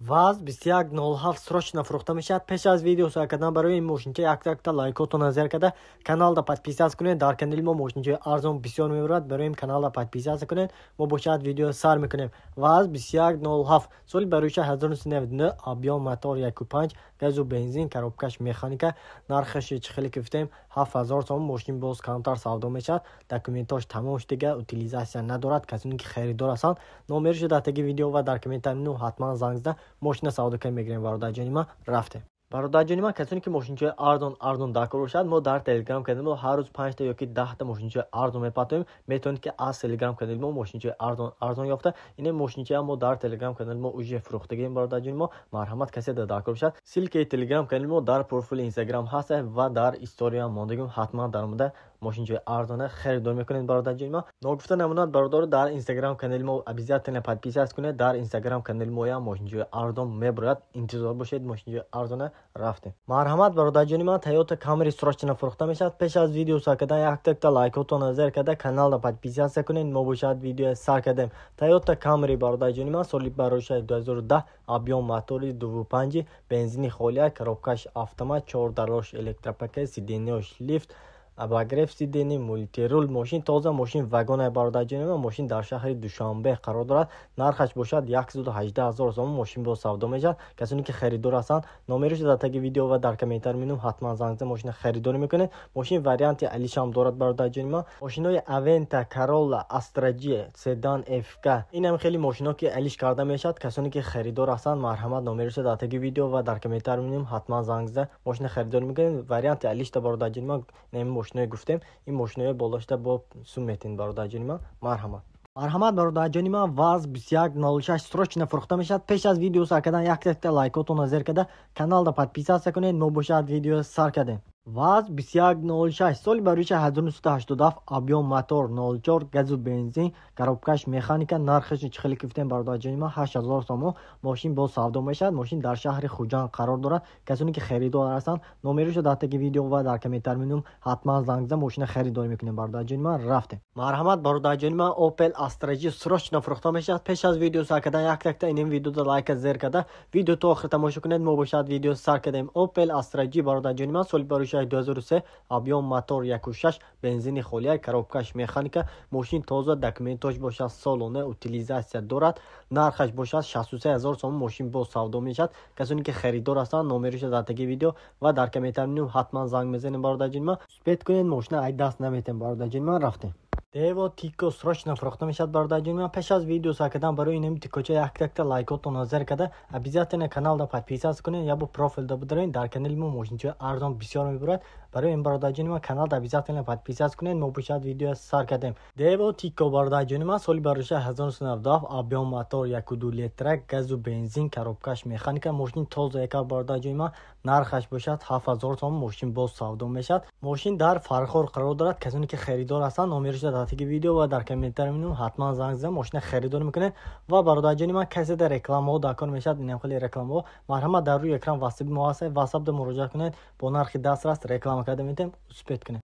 ВАЗ 2107 срочно фурохта мешавад. пеш аз видео созӣ кардан барои ин мошинча якта лайкотро назар карда каналда подписаться кунед. Дар канали мо мошинчаи арзон бисёр мебарад. Барои ин каналда подписаться кунед. мо бошад видео сар мекунем. ВАЗ 2107 соли бароиша 1999, объем мотор 1.5, газу бензин, коробкаш механика. Нархаш чихеле гуфтем 7000 сом. Мошин боз камтар савдо мешавад. Документаш тамом шудага, утилизация надорад. Касоне ки харидор ҳастанд, номерашо дар таги видео ва дар комментар мену ҳатман занг зада мошина савдокай мегирем. бародарҷони ман рафтем. бародарҷони ман, касоне ки мошинчаи арзон дар кор бошад, мо дар телеграм канали мо ҳар рӯз 5 та ёки 10 та мошинчаи арзон мепатоем. метавонед ки аз телеграм канали мо мошинчаи арзон ёфта ин мошинчаи мо дар телеграм канали мо уже фурохтагим. бародарҷони мо, марҳамат, касе дар кор бошад, силкаи телеграм канали мо дар профили инстаграм ҳаст ва дар история мондагим. ҳатман дар омада мошинчаи арзона харидор мекунед. бародарҷони ман, ногуфта намонад бародаро дар инстаграм канали мо обязательно подписаться кунед. дар инстаграм канали мо ям мошинчаи арзон мебарад. интизор бошед, мошинчаи арзона рафтем. марҳамат, бародарҷони ман, Toyota Camry срочно фурохта мешавад. пеш аз видео сар кардан якта лайкотро назар карда каналда подписаться кунед. мо бошад видео сар кардем. Toyota Camry, бародарҷони ман, соли бароиша 2010, объем мотори 2.5, бензини холия, коробкаш автомат, 4 дарош электропакет, сиденияш лифт, обогрев сидени, мультирул. мошин тоза, мошин вагона. бародарҷони ман, мошин дар шаҳри Душанбе қарор дорад. нархаш бошад 118000 сом. мошин бо савдо мешавад. касоне ки харидор ҳастанд, номерашо дар таги видео ва дар комментар менум ҳатман занг зада мошина харидор мекунед. мошин варианти алишам дорад. бародарҷони ман, мошинои Aventa, Corolla, Astra G, Sedan FK, инам хеле машино ки алиш карда мешавад. касоне ки харидор ҳастанд, марҳамат, номерашо дар таги видео ва дар комментар менум ҳатман занг зада мошина харидор мекунед. варианти алишта, бародарҷони ман, мошинои гуфтем, ин мошинои болошта бо сум метин. бародарҷони ман, марҳамат. марҳамат, бародарҷони ман, ВАЗ 2106 срочно фурохта мешавад. пеш аз видео сар кардан якта лайкотро назар карда каналда подписаться кунед. мо бошад видео сар кардем. ВАЗ 2106 соли бароиша 1987, объем мотор 04, газу бензин, коробкаш механика. нархаш чихеле гуфтем. бародарҷони ман, 8000 сом. мошин бо савдо мешавад. мошин дар шаҳри Хуҷанд қарор дорад. касоне ки харидор ҳастанд, номерашо дар таги видео ва дар комментар менум ҳатман занг зада мошина харидор мекунем. бародарҷони ман, рафтем. марҳамат, бародарҷони ман, Opel Astra G срочно фурохта мешавад. пеш аз видео сар кардан якта ин видеода лайка зер карда видео то охир тамошо кунед. мо бошад видео сар кардем. Opel Astra G, бародарҷони ман, соли бароиша 2003, объем мотор 1.6, бензини холия, коробкаш механика. мошин тоза, документаш бошад солона, утилизация дорад. нархаш бошад 63000 сом. мошин бо савдо мешавад. касоне ки харидор ҳастанд, номерашо дар таги видео ва дар комментар менум ҳатман занг мезанем. бародарҷони ман, спед кунед, мошина ай даст наметем. бародарҷони ман, рафтем. Devo Tico срочно фурохта мешавад. бародарҷони ман, пеш аз видео сар кардан барои ин тикоча якта лайкотро назар карда обязательно каналда подписаться кунед я бо профилда бидаред. дар канали мо мошинчаи арзон бисёр мебарад. барои ин, бародарҷони ман, каналда обязательно подписаться кунед. мо бошад видео сар кардем. Devo Tico, бародарҷони ман, соли бароиша 1997, объем мотор 1.2 литра, газу бензин, коробкаш механика. мошин тоза яка. бародарҷони ман, нархаш бошад 7000 сом. мошин бо савдо мешавад. мошин дар Фархор қарор дорад. касоне ки харидор ҳастанд, номерашо дар таги видео ва дар комментар менум ҳатман занг зада мошина харидор мекунед. ва бародарҷони ман, касе дар рекламаҳо дар кор мешавад, инам хеле рекламаҳо, марҳамат, дар рӯи экран васиби мо ҳаст. васап да муроҷиат кунед. бо нархи дастрас реклама карда метем. успех кунед.